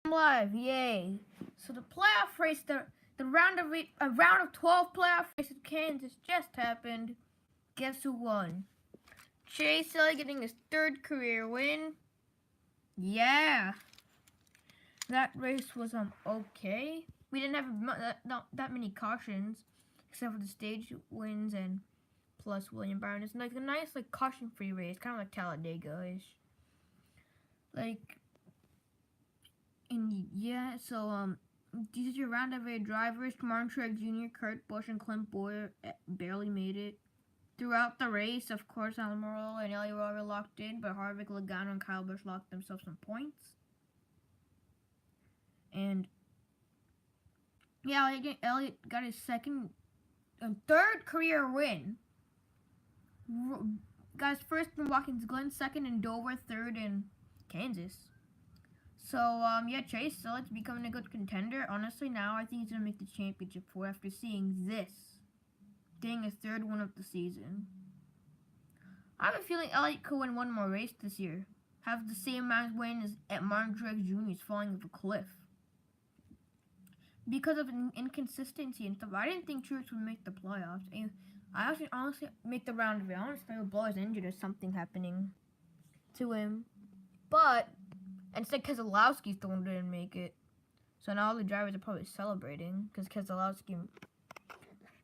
Live, yay! So the playoff race, the round of 12 playoff race at Kansas just happened. Guess who won? Chase Elliott getting his 3rd career win. Yeah, that race was okay. We didn't have not that many cautions, except for the stage wins and plus William Byron. It's like a nice caution-free race, kind of like Talladega-ish. So these are your round of 8 drivers. Martin Truex Jr., Kurt Busch, and Clint Bowyer barely made it. Throughout the race, of course, Almirola and Elliott were locked in, but Harvick, Logano, and Kyle Busch locked themselves some points. And yeah, Elliott got his 2nd and 3rd career win. Got his 1st in Watkins Glen, 2nd in Dover, 3rd in Kansas. So, yeah, Chase Elliott's becoming a good contender. Honestly, now I think he's going to make the championship 4 after seeing this. Getting his 3rd win of the season. I have a feeling Elliott could win one more race this year. Have the same amount of wins as Martin Truex Jr. is falling off a cliff. Because of inconsistency and stuff. I didn't think Truex would make the playoffs. And I honestly make the round of it. Honestly, Blow is injured or something happening to him. But instead, Keselowski still didn't make it. So now all the drivers are probably celebrating because Keselowski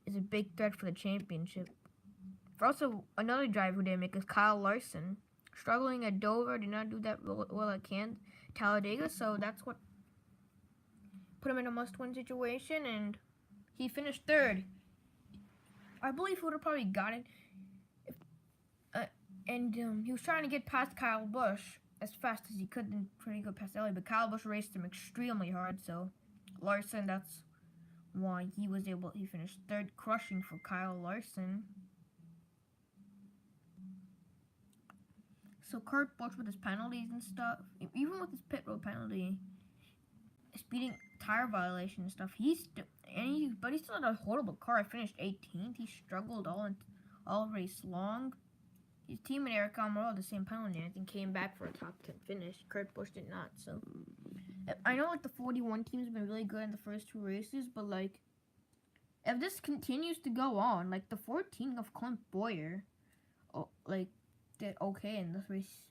is a big threat for the championship. For also, another driver who didn't make it is Kyle Larson. Struggling at Dover, did not do that well at Talladega, so that's what put him in a must-win situation, and he finished 3rd. I believe he would have probably got it. He was trying to get past Kyle Busch as fast as he could and pretty good past Elliott, but Kyle Busch raced him extremely hard, so Larson, that's why he finished 3rd, crushing for Kyle Larson. So Kurt Busch with his penalties and stuff, even with his pit road penalty, speeding tire violation and stuff, but he still had a horrible car. I finished 18th. He struggled all race long. His teammate Eric Almirola had the same penalty, and I think came back for a top 10 finish. Kurt Busch did not. So I know the 41 teams have been really good in the first 2 races, but if this continues to go on, the 14 of Clint Bowyer, did okay in this race.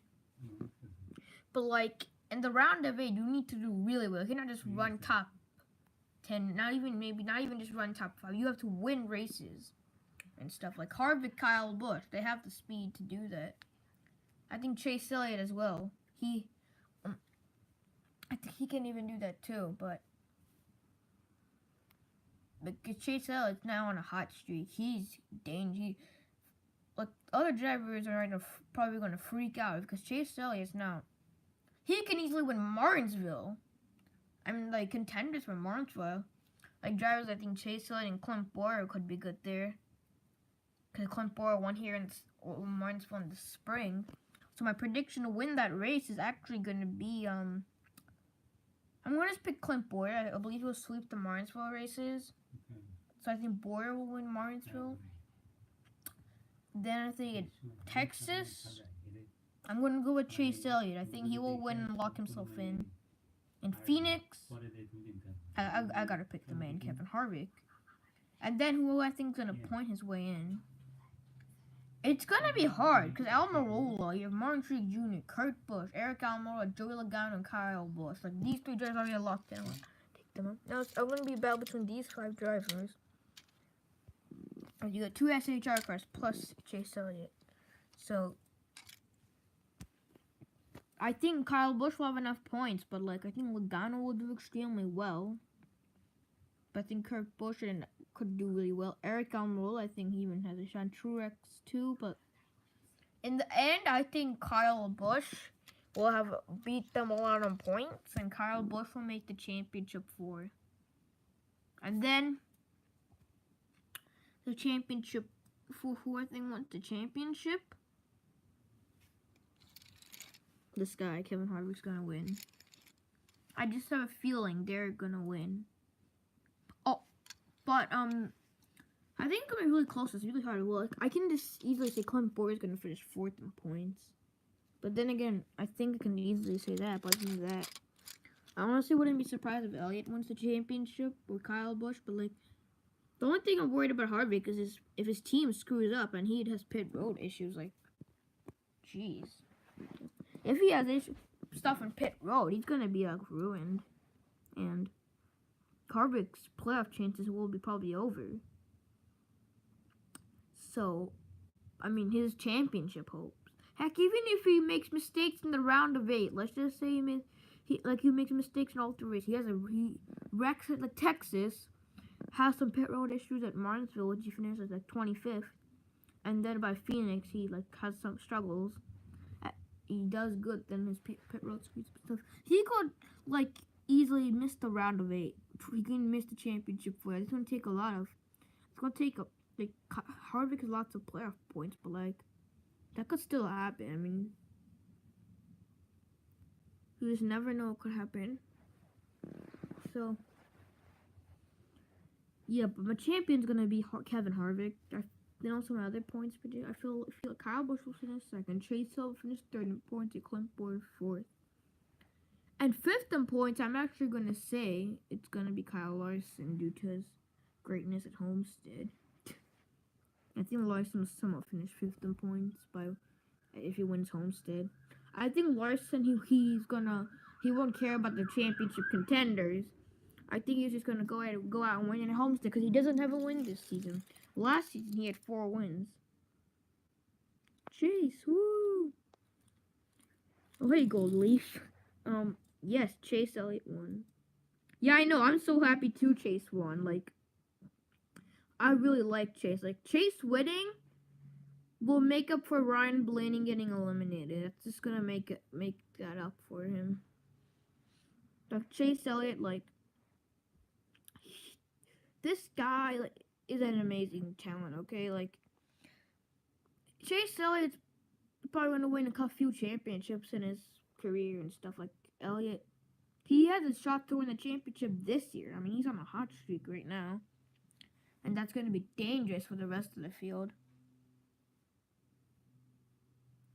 But in the round of 8, you need to do really well. You cannot just run top 10, not even just run top 5. You have to win races and stuff. Like Harvick, Kyle Busch, they have the speed to do that. I think Chase Elliott as well. I think he can even do that too, but Chase Elliott's now on a hot streak. He's dangerous. Other drivers are probably going to freak out because Chase Elliott's now. He can easily win Martinsville. I mean, contenders for Martinsville. Drivers, I think Chase Elliott and Clint Bowyer could be good there. Because Clint Bowyer won here in Martinsville in the spring. So my prediction to win that race is actually going to be, I'm going to pick Clint Bowyer. I believe he'll sweep the Martinsville races. So I think Bowyer will win Martinsville. Then I think at Texas, I'm going to go with Chase Elliott. I think he will win and lock himself in. In Phoenix, I got to pick the man, Kevin Harvick. And then who I think is going to point his way in. It's going to be hard because Almirola, you have Martin Truex Jr., Kurt Busch, Eric Almirola, Joey Logano, and Kyle Busch. These 3 drivers already locked in. Take them up. Now it's going to be a battle between these 5 drivers. You got 2 SHR cars plus Chase Elliott. So I think Kyle Busch will have enough points, but I think Logano will do extremely well. But I think Kurt Busch could do really well. Eric Almirola, I think he even has a shot. Truex too, but in the end, I think Kyle Busch will have beat them all out on points, and Kyle Busch will make the championship 4. And then the championship, who I think wants the championship? This guy, Kevin Harvick's gonna win. I just have a feeling they're gonna win. Oh, but I think it's gonna be really close. It's really hard to look. I can just easily say Clint Bowyer is gonna finish 4th in points. But then again, I think I can easily say that. But other than that, I honestly wouldn't be surprised if Elliott wins the championship or Kyle Busch, but like the only thing I'm worried about Harvick is if his team screws up and he has pit road issues. Like, jeez, if he has stuff in pit road, he's gonna be like ruined, and Harvick's playoff chances will be probably over. So, I mean, his championship hopes. Heck, even if he makes mistakes in the round of 8, let's just say he makes mistakes in all 3 races. He wrecks at like Texas, has some pit road issues at Martinsville, which he finishes like 25th, and then by Phoenix he like has some struggles. He does good, then his pit road speed stuff. He could like easily miss the round of 8. He can miss the championship for it. It's gonna take a lot of. It's gonna take a like Harvick has lots of playoff points, but like that could still happen. I mean, you just never know what could happen. So yeah, but my champion's gonna be Kevin Harvick. Then also my other points, but I feel like Kyle Busch will finish second, Chase Hill will finish third in points, and Clint Bowyer fourth. And fifth in points, I'm actually gonna say it's gonna be Kyle Larson due to his greatness at Homestead. I think Larson will somewhat finish fifth in points if he wins Homestead. I think Larson he won't care about the championship contenders. I think he's just gonna go out and win in Homestead because he doesn't have a win this season. Last season he had 4 wins. Chase, woo! Oh hey, Gold Leaf. Yes, Chase Elliott won. Yeah, I know. I'm so happy too. Chase won. Like, I really like Chase. Like, Chase winning will make up for Ryan Blaney getting eliminated. It's just gonna make that up for him. Like Chase Elliott, like this guy, like is an amazing talent. Okay, like Chase Elliott's probably gonna win a few championships in his career and stuff. Like Elliott, he has a shot to win the championship this year. I mean, he's on a hot streak right now, and that's gonna be dangerous for the rest of the field.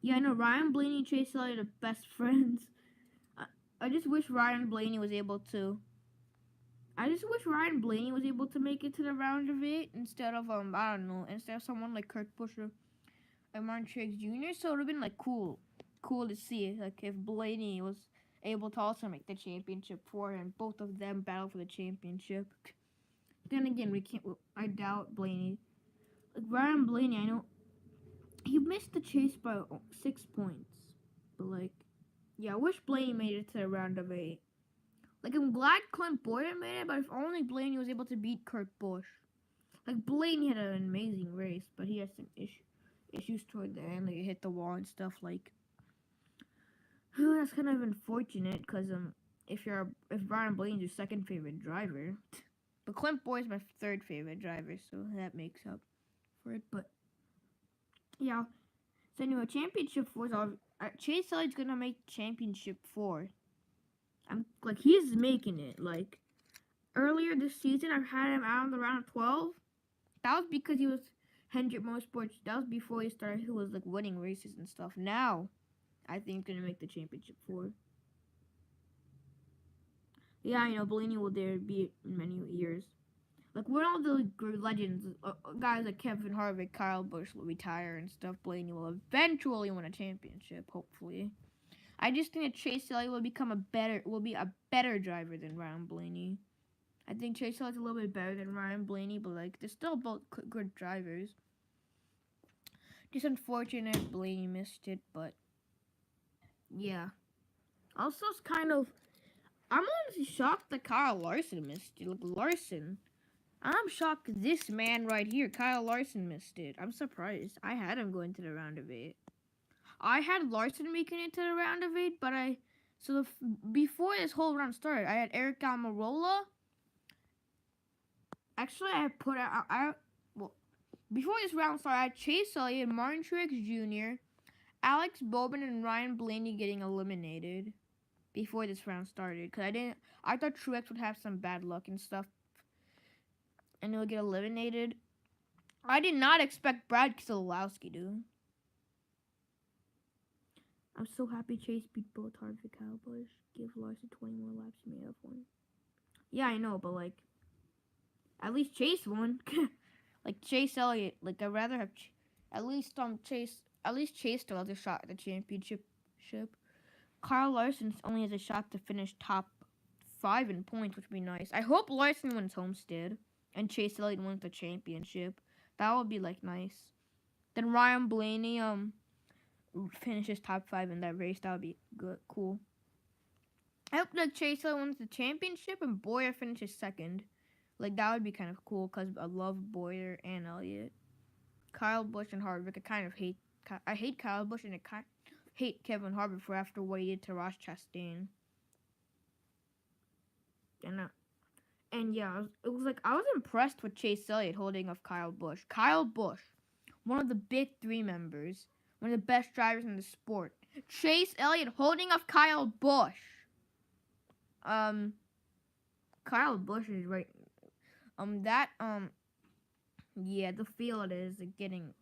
Yeah, I know Ryan Blaney and Chase Elliott are best friends. I just wish Ryan Blaney was able to. I just wish Ryan Blaney was able to make it to the round of 8 instead of I don't know, instead of someone like Kurt Busch and Martin Truex Jr. So it would have been like cool to see like if Blaney was able to also make the championship for him. Both of them battle for the championship. Then again, I doubt Blaney. Like Ryan Blaney, I know he missed the chase by 6 points, but like, yeah, I wish Blaney made it to the round of 8. Like, I'm glad Clint Bowyer made it, but if only Blaney was able to beat Kurt Busch. Like, Blaney had an amazing race, but he had some issues toward the end. Like, he hit the wall and stuff. Like, that's kind of unfortunate, because if Ryan Blaney's your second favorite driver, but Clint Bowyer's my third favorite driver, so that makes up for it. But yeah, so anyway, championship 4 is all. Chase Elliott's gonna make championship 4. I'm like he's making it. Like earlier this season, I've had him out in the round of 12. That was because he was Hendrick Motorsports. That was before he started. He was like winning races and stuff. Now, I think he's gonna make the championship 4. Yeah, I know Blaney will there be in many years. Like when all the legends, guys like Kevin Harvick, Kyle Busch will retire and stuff, Blaney will eventually win a championship. Hopefully. I just think that Chase Elliott will be a better driver than Ryan Blaney. I think Chase Elliott's a little bit better than Ryan Blaney, but like they're still both good drivers. Just unfortunate Blaney missed it, but yeah. Also, it's kind of I'm honestly shocked that Kyle Larson missed it. Like Larson, I'm shocked this man right here, Kyle Larson, missed it. I'm surprised. I had him going to the round of 8. I had Larson making it to the round of 8, but before this whole round started, I had Eric Almirola. Actually, before this round started, I had Chase Elliott, Martin Truex Jr., Alex Bowman, and Ryan Blaney getting eliminated before this round started. Cause I thought Truex would have some bad luck and stuff, and he'll get eliminated. I did not expect Brad Keselowski to. I'm so happy Chase beat both Harvick and Kyle Busch. Give Larson 20 more laps. He may have won. Yeah, I know, but like, at least Chase won. Like Chase Elliott. Like I'd rather have at least Chase. At least Chase still has a shot at the championship. Kyle Larson only has a shot to finish top 5 in points, which would be nice. I hope Larson wins Homestead and Chase Elliott wins the championship. That would be like nice. Then Ryan Blaney finishes top 5 in that race. That would be good, cool. I hope that Chase Elliott wins the championship and Boyer finishes second. Like that would be kind of cool because I love Boyer and Elliott. Kyle Busch and Harvick. I hate Kyle Busch and I hate Kevin Harvick for after what he did to Ross Chastain. And yeah, it was like I was impressed with Chase Elliott holding off Kyle Busch. Kyle Busch, one of the big 3 members, one of the best drivers in the sport. Chase Elliott holding off Kyle Busch. Kyle Busch is right. Yeah, the field is getting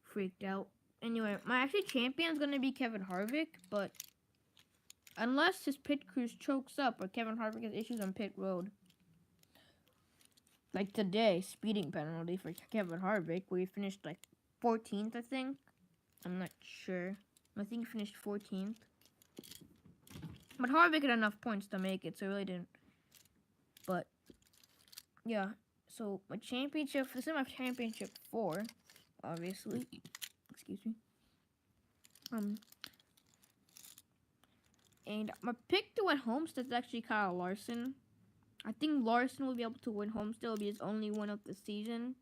freaked out. Anyway, my actually champion is gonna be Kevin Harvick, but unless his pit crew chokes up or Kevin Harvick has issues on pit road, like today, speeding penalty for Kevin Harvick, where he finished like 14th, I think. I'm not sure. I think he finished 14th. But Harvick had enough points to make it, so he really didn't. But yeah, so my championship. This is my championship 4, obviously. Excuse me. And my pick to win Homestead is actually Kyle Larson. I think Larson will be able to win Homestead. It'll be his only win of the season.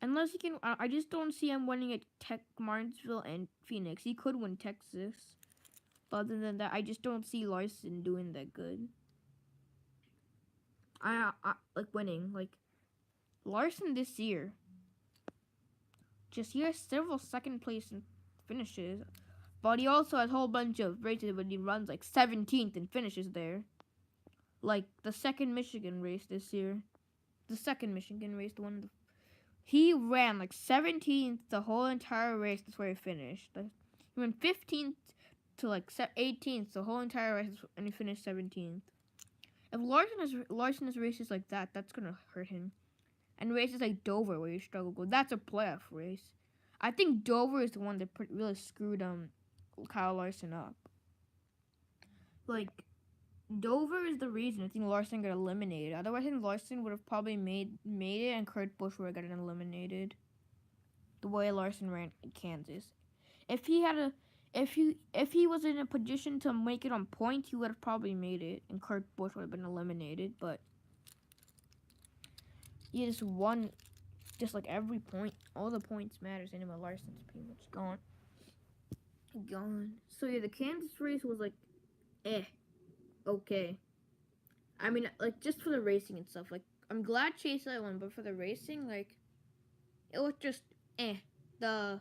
Unless he can, I just don't see him winning at Martinsville and Phoenix. He could win Texas. But other than that, I just don't see Larson doing that good. I like winning. Like, Larson this year. He has several second place finishes. But he also has a whole bunch of races when he runs like 17th and finishes there. Like the second Michigan race this year. The second Michigan race, the one he ran like 17th the whole entire race. That's where he finished. He went 15th to like 18th the whole entire race, and he finished 17th. If Larson has races like that, that's gonna hurt him. And races like Dover where you struggle go, that's a playoff race. I think Dover is the one that really screwed Kyle Larson up. Like, Dover is the reason I think Larson got eliminated. Otherwise, I think Larson would have probably made it, and Kurt Busch would have gotten eliminated. The way Larson ran in Kansas. If he was in a position to make it on point, he would have probably made it, and Kurt Busch would have been eliminated. But he just won, just like every point, all the points matters. Anyway, Larson's pretty much gone. So yeah, the Kansas race was like, okay. I mean, like just for the racing and stuff. Like, I'm glad Chase Elliott won, but for the racing, like, it was just The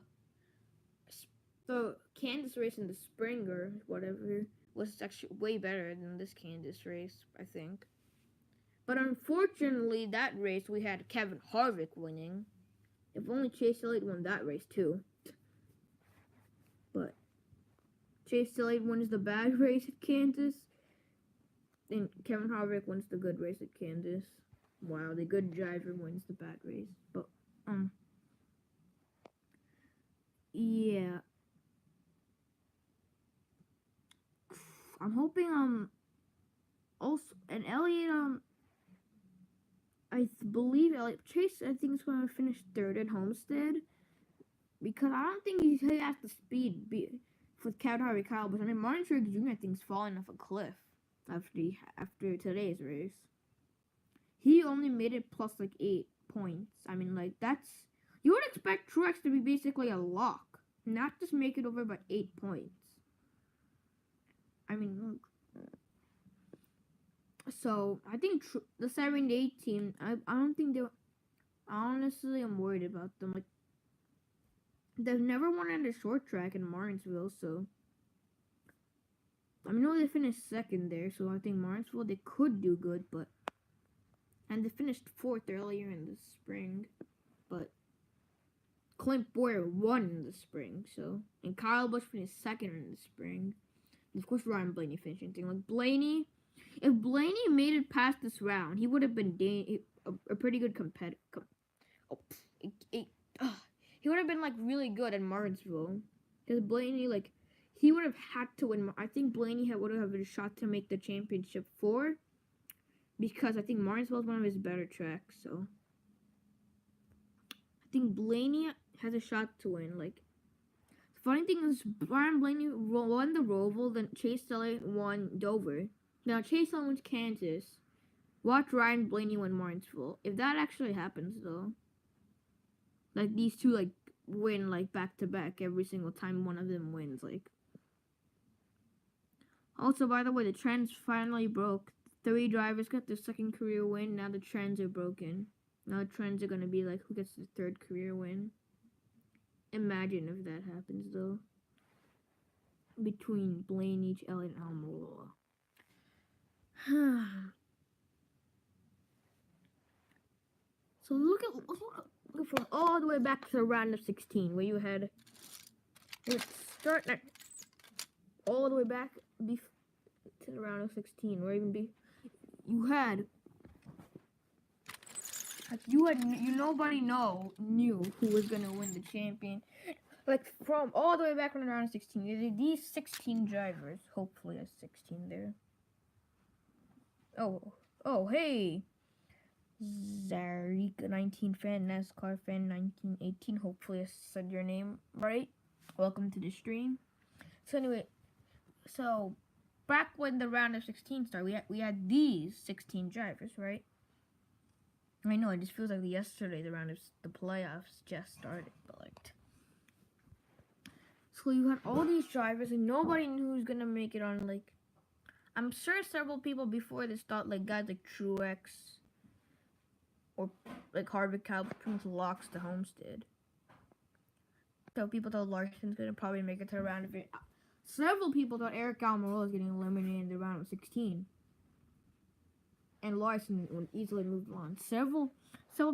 Kansas race in the spring or whatever was actually way better than this Kansas race, I think. But unfortunately, that race we had Kevin Harvick winning. If only Chase Elliott won that race too. But Chase Elliott wins the bad race at Kansas, and Kevin Harvick wins the good race at Kansas. Wow, the good driver wins the bad race. But yeah. I'm hoping also, and Elliott I believe Chase, I think, is going to finish 3rd at Homestead, because I don't think he has the speed with Kevin Harvick, Kyle Busch. I mean, Martin Truex Jr. I think is falling off a cliff after today's race. He only made it plus like 8 points. I mean, like, you would expect Truex to be basically a lock, not just make it over by 8 points. I mean, look. So, I think the 78 team, I don't think honestly, I'm worried about them. Like, they've never won at a short track in Martinsville, so. I know they finished 2nd there, so I think Martinsville, they could do good, but. And they finished 4th earlier in the spring, but. Clint Boyer won in the spring, so. And Kyle Busch finished 2nd in the spring. Of course, Ryan Blaney finishing thing. Like Blaney, if Blaney made it past this round, he would have been a pretty good competitor. Oh, he would have been like really good at Martinsville. Because Blaney, like, he would have had to win. I think Blaney would have a shot to make the championship 4. Because I think Martinsville is one of his better tracks. So I think Blaney has a shot to win. Like, the funny thing is, Ryan Blaney won the Roval, then Chase Elliott won Dover. Now Chase Elliott wins Kansas. Watch Ryan Blaney win Martinsville. If that actually happens, though, like these two like win like back to back every single time one of them wins. Like, also, by the way, the trends finally broke. 3 drivers got their second career win. Now the trends are broken. Now the trends are gonna be like who gets the 3rd career win. Imagine if that happens though. Between Blaney, Elliott, and Almirola. So look from all the way back to the round of 16 where you had. Let's start at all the way back to the round of 16 where you had nobody knew who was gonna win the champion. Like from all the way back from the round of 16, these 16 drivers. Hopefully, a 16 there. Oh, hey, Zarika 19 fan, Nascar fan 1918. Hopefully, I said your name right. Welcome to the stream. So anyway, back when the round of 16 started, we had these 16 drivers, right? I know, it just feels like yesterday the playoffs just started, but like. So you had all these drivers and nobody knew who was gonna make it on, like. I'm sure several people before this thought like guys like Truex or like Harvick pretty much locks to Homestead. So people thought Larson's gonna probably make it to the round of it. Several people thought Eric Almirola was getting eliminated in the round of 16. And Larson would easily move on. Several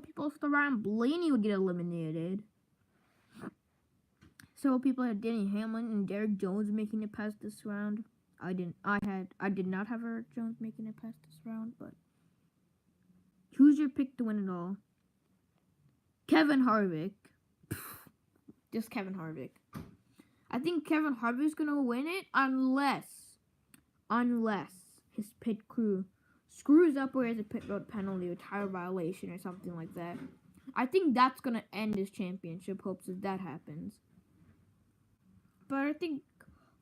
people thought Ryan Blaney would get eliminated. Several people had Denny Hamlin and Derek Jones making it past this round. I did not have Eric Jones making it past this round, but who's your pick to win it all? Kevin Harvick. Just Kevin Harvick. I think Kevin Harvick's gonna win it unless his pit crew screws up or has a pit road penalty or tire violation or something like that. I think that's gonna end his championship hopes if that happens. But I think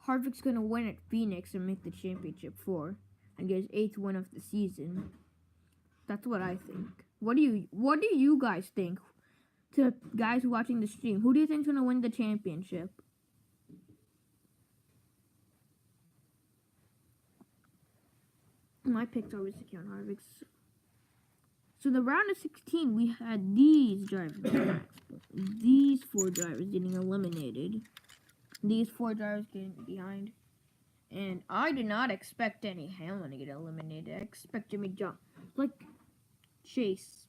Harvick's gonna win at Phoenix and make the championship 4 and get his 8th win of the season. That's what I think. What do you guys think? To guys watching the stream, who do you think's gonna win the championship? My pick's always Kevin Harvick. So the round of 16, we had these drivers, these 4 drivers getting eliminated. These 4 drivers getting behind. And I did not expect Denny Hamlin to get eliminated. I expect Jimmy Johnson. Like, Chase.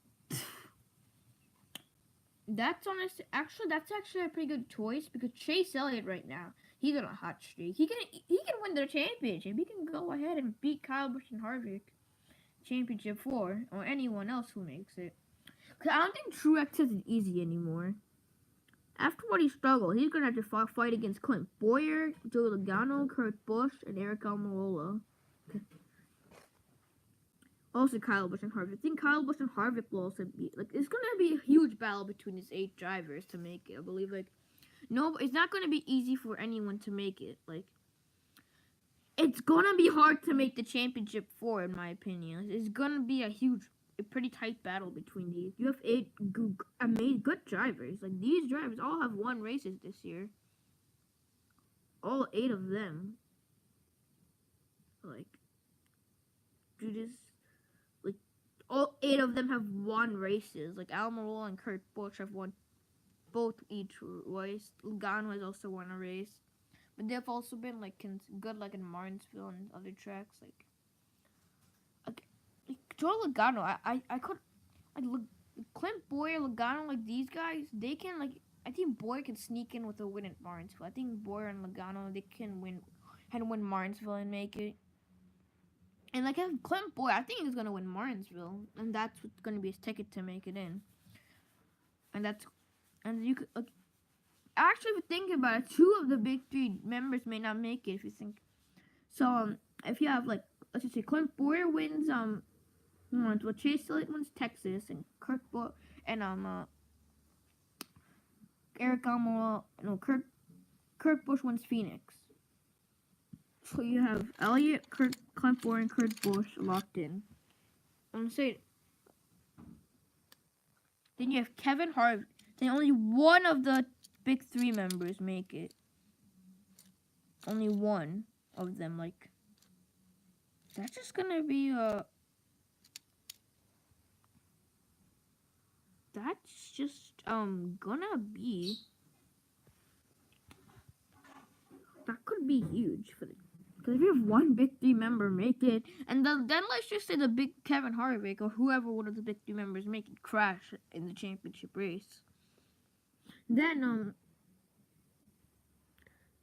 That's actually a pretty good choice because Chase Elliott right now, he's on a hot streak. He can win the championship. He can go ahead and beat Kyle Busch and Harvick championship 4 or anyone else who makes it. Cause I don't think Truex is easy anymore. After what he struggled, he's gonna have to fight against Clint Boyer, Joey Logano, Kurt Busch, and Eric Almirola. Also Kyle Busch and Harvick. I think Kyle Busch and Harvick will also be it's gonna be a huge battle between these 8 drivers to make it. I believe no, it's not gonna be easy for anyone to make it. It's gonna be hard to make the championship 4 in my opinion. It's gonna be a pretty tight battle between these. You have 8 good drivers. Like these drivers all have won races this year. All 8 of them. All 8 of them have won races. Like Almirola and Kurt Busch have won both each race. Logano has also won a race, but they've also been good in Martinsville and other tracks. Joe Logano, Clint Boyer, Logano, these guys, they can I think Boyer can sneak in with a win at Martinsville. I think Boyer and Logano, they can win and win Martinsville and make it. And like if Clint Boyer, I think he's gonna win Martinsville, and that's what's gonna be his ticket to make it in. And you could actually, if you think about it, 2 of the big 3 members may not make it. If you think so, if you have like, let's just say Clint Boyer wins well, Chase Elliott wins Texas, and Kurt Busch wins Phoenix. So you have Elliott, Clint Boyer, and Kurt Busch locked in. I'm gonna say. Then you have Kevin Harvick. Then only one of the big 3 members make it. Only one of them. Like, that's just gonna be That's just gonna be. That could be huge for the. Because if you have one big 3 member make it, and then let's just say the big Kevin Harvick or whoever one of the big 3 members make it crash in the championship race, then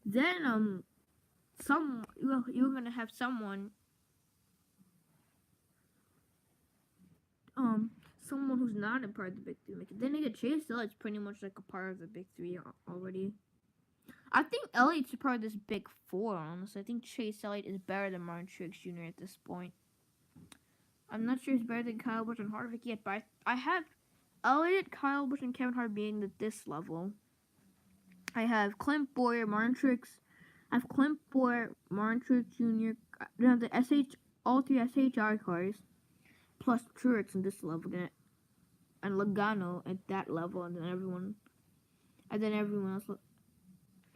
you're gonna have someone who's not a part of the big 3 make it. Then you get Chase Elliott's pretty much like a part of the big 3 already. I think Elliott's a part of this big 4, honestly. I think Chase Elliott is better than Martin Truex Jr. at this point. I'm not sure he's better than Kyle Busch and Harvick yet, but I have Elliott, Kyle Busch, and Kevin Harvick being at this level. I have Clint Boyer, Martin Truex. I have Clint Boyer, Martin Truex Jr. I have all 3 SHR cars, plus Truex in this level, and Logano at that level, and then everyone else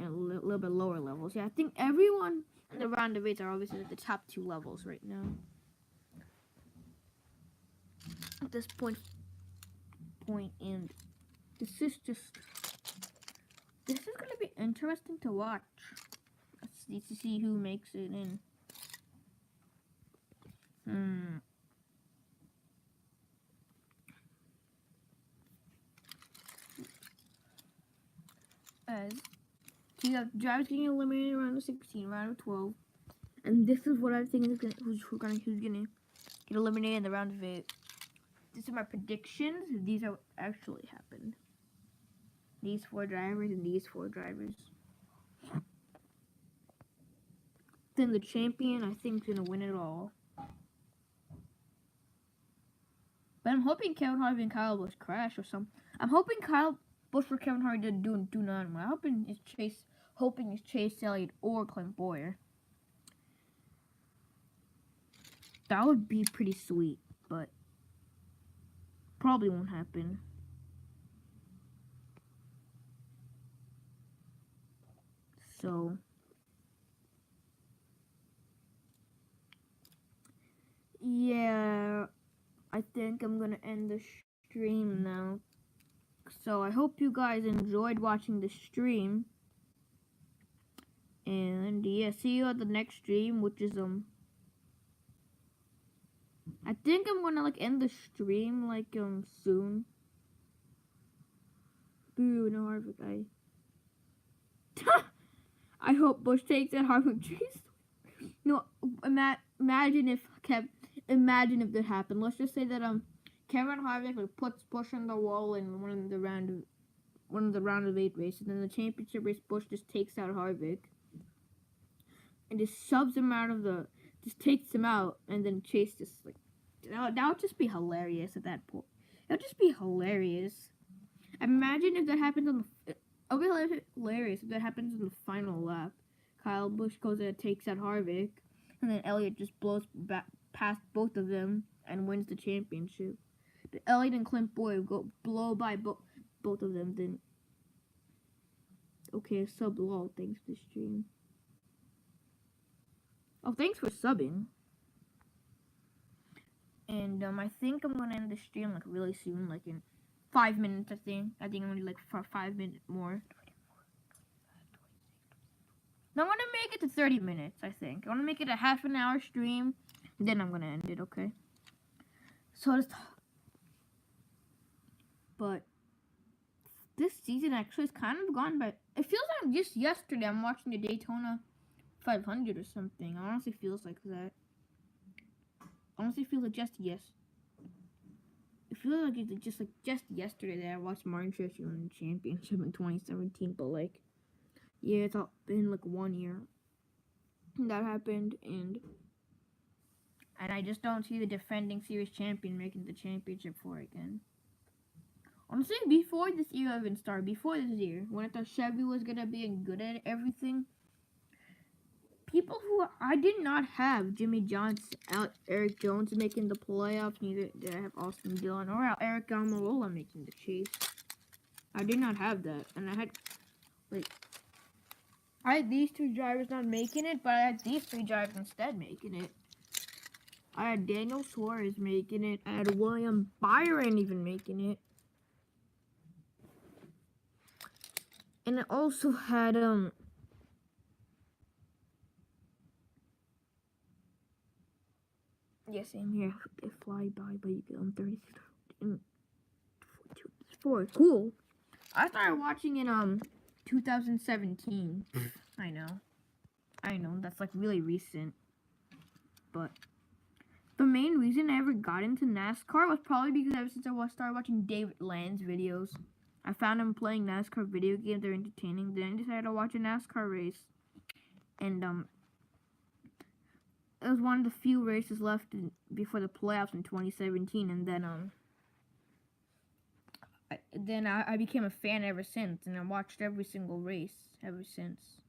at a little bit lower levels. Yeah, I think everyone in the round of 8 are obviously at the top 2 levels right now. At this point, and this is gonna be interesting to watch. Let's need to see who makes it in. As you have drivers getting eliminated around the 16, round of 12, and this is what I think is who's gonna get eliminated in the round of 8. These are my predictions. These are what actually happened. These 4 drivers and these 4 drivers. Then the champion, I think, is gonna win it all. But I'm hoping Kevin Harvick and Kyle Busch crash or something. I'm hoping Kyle Busch or Kevin Harvick do not. I'm hoping it's Chase Elliott or Clint Boyer. That would be pretty sweet, but probably won't happen. So yeah, I think I'm gonna end the stream now. So I hope you guys enjoyed watching the stream. And yeah, see you at the next stream, which is I think I'm gonna like end the stream like soon. Boo, no Harvick. I hope Busch takes it. Harvick chase. No, imagine if that happened. Let's just say that Kevin Harvick like, puts Busch on the wall in one of the round of 8 races, and then the championship race Busch just takes out Harvick and just takes him out, and then Chase just like that would just be hilarious at that point. That would just be hilarious. Imagine if that happens it would be hilarious if that happens in the final lap. Kyle Busch goes and takes out Harvick, and then Elliott just blows past both of them and wins the championship. But Elliott and Clint Boyer blow by both of them. Then okay, sub lol. Thanks for the stream. Oh, thanks for subbing. And I think I'm gonna end the stream like really soon, like in 5 minutes. I think I'm gonna do like for 5 minutes more. No, I'm gonna make it to 30 minutes. I think I want to make it a half an hour stream, and then I'm gonna end it. Okay. So but this season actually is kind of gone by. It feels like just yesterday I'm watching the Daytona 500 or something. It honestly feels like that. Honestly feels like just yes. It feels like it's just yesterday that I watched Martin Truex win the championship in 2017. But like, yeah, it's all been like 1 year that happened, and I just don't see the defending series champion making the championship for it again. Honestly, before this year even started, before this year, when I thought Chevy was gonna be good at everything, people who I did not have Jimmy Johnson, Eric Jones making the playoffs. Neither did I have Austin Dillon or Eric Almirola making the chase. I did not have that, and I had these two drivers not making it, but I had these three drivers instead making it. I had Daniel Suarez making it. I had William Byron even making it. And I also had, yeah, same here. They fly by, but you get on 36 and 4. Cool. I started watching in, 2017. I know, that's like really recent. But the main reason I ever got into NASCAR was probably because ever since I started watching David Land's videos. I found him playing NASCAR video games. They're entertaining. Then I decided to watch a NASCAR race. And it was one of the few races left before the playoffs in 2017. And then I became a fan ever since. And I watched every single race ever since.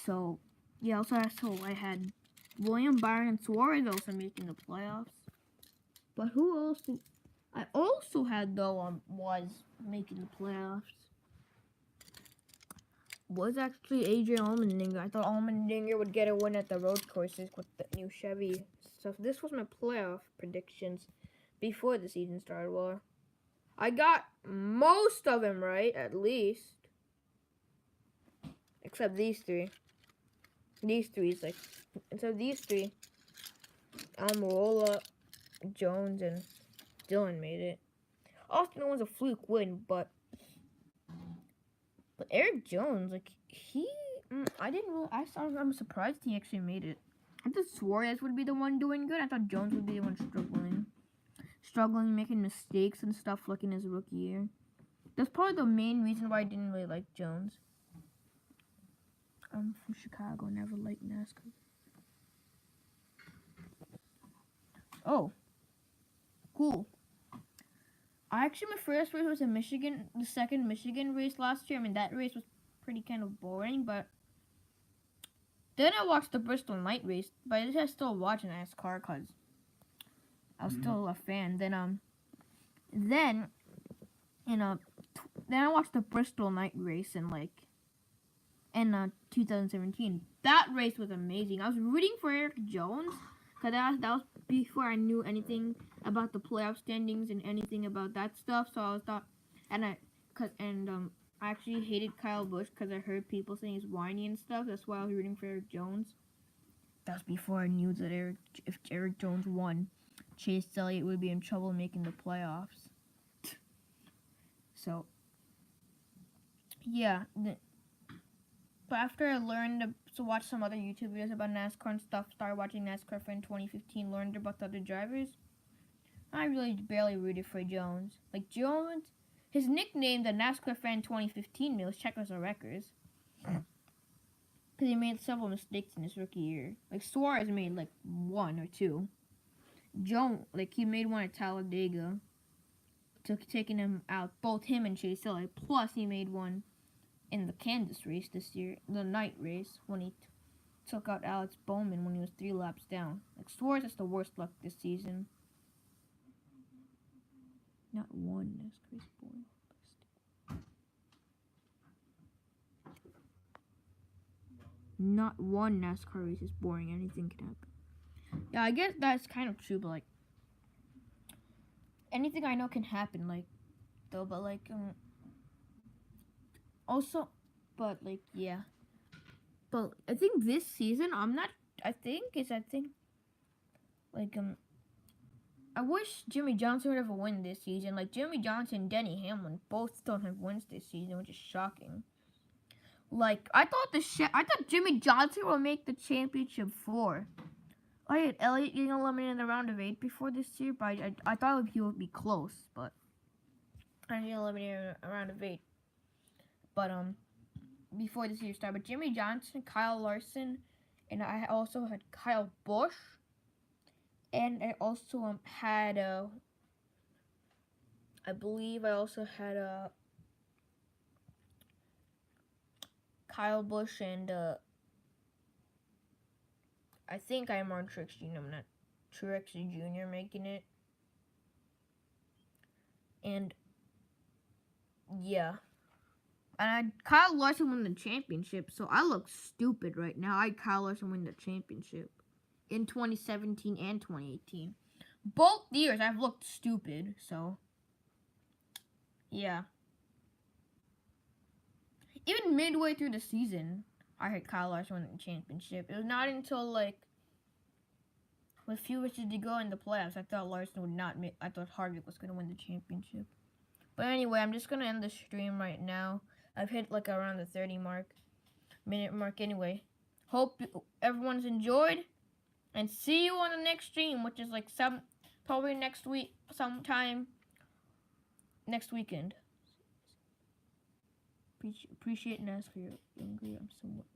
So, yeah, also I had William Byron and Suarez also making the playoffs. But who else I also had, though, was making the playoffs was actually Adrian Allmendinger. I thought Allmendinger would get a win at the road courses with the new Chevy stuff. This was my playoff predictions before the season started. Well, I got most of them right, at least. Except these three. Except these three. Almirola, Jones, and Dillon made it. Austin was a fluke win, but Eric Jones, like, I'm surprised he actually made it. I thought Suarez would be the one doing good. I thought Jones would be the one struggling, making mistakes and stuff like in his rookie year. That's probably the main reason why I didn't really like Jones. I'm from Chicago, never liked NASCAR. Oh, cool. My first race was in Michigan, the second Michigan race last year. I mean, that race was pretty kind of boring, but then I watched the Bristol night race, but I still watch NASCAR because I was still a fan. Then I watched the Bristol night race in 2017. That race was amazing. I was rooting for Eric Jones because that was before I knew anything about the playoff standings and anything about that stuff. So I actually hated Kyle Busch because I heard people saying he's whiny and stuff. That's why I was rooting for Eric Jones. That was before I knew that if Eric Jones won, Chase Elliott would be in trouble making the playoffs. So, yeah. But after I learned to watch some other YouTube videos about NASCAR and stuff, started watching NASCAR in 2015, learned about the other drivers, I really barely rooted for Jones. Like, Jones, his nickname, the NASCAR fan 2015, was Czechoslovakians. Because he made several mistakes in his rookie year. Like, Suarez made, one or two. Jones, he made one at Talladega. Taking him out, both him and Chase Elliott. Plus, he made one in the Kansas race this year, the night race, when he took out Alex Bowman when he was 3 laps down. Suarez is the worst luck this season. Not one NASCAR is boring. Not one NASCAR race is boring. Anything can happen. Yeah, I guess that's kind of true, but anything I know can happen. Also, yeah. But I think this season, I wish Jimmy Johnson would have a win this season. Jimmy Johnson and Denny Hamlin both don't have wins this season, which is shocking. Like, I thought Jimmy Johnson would make the championship 4. I had Elliott getting eliminated in the round of 8 before this year, but I thought he would be close, but I didn't get eliminated in a round of 8. But before this year started, but Jimmy Johnson, Kyle Larson, and I also had Kyle Busch, and I also had I believe I also had Kyle Busch and I think I am on Truex Jr. I'm not Truex Jr. making it. And yeah. And Kyle Larson won the championship, so I look stupid right now. I had Kyle Larson win the championship in 2017 and 2018. Both years I've looked stupid, so yeah. Even midway through the season, I had Kyle Larson win the championship. It was not until like with few races to go in the playoffs, I thought Larson would not make. I thought Harvick was gonna win the championship. But anyway, I'm just gonna end the stream right now. I've hit like around the 30-minute mark anyway. Hope everyone's enjoyed, and see you on the next stream, which is like probably next week, sometime next weekend. Appreciate NASCAR. You're younger. I'm somewhat.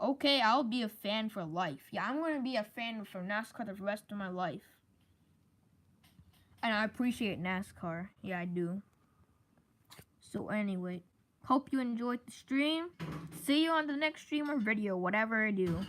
Okay, I'll be a fan for life. Yeah, I'm gonna be a fan for NASCAR the rest of my life. And I appreciate NASCAR. Yeah, I do. So anyway, hope you enjoyed the stream. See you on the next stream or video, whatever I do.